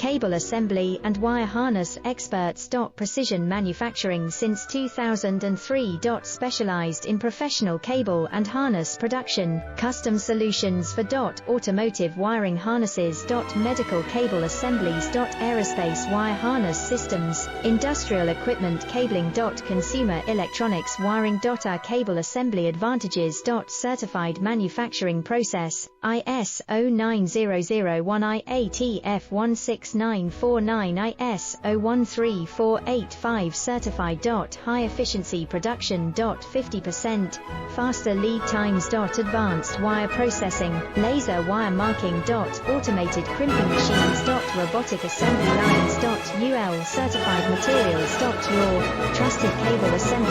Cable assembly and wire harness experts. Precision manufacturing since 2003. Specialized in professional cable and harness production, custom solutions for automotive wiring harnesses. Medical cable assemblies. Aerospace wire harness systems, industrial equipment cabling. Consumer electronics wiring. Our cable assembly advantages. Certified manufacturing process, ISO 9001 IATF 16949 ISO 13485 certified. High efficiency production. 50% faster lead times. Advanced wire processing, laser wire marking. Automated crimping machines. Robotic assembly lines. UL certified materials. Your trusted cable assembly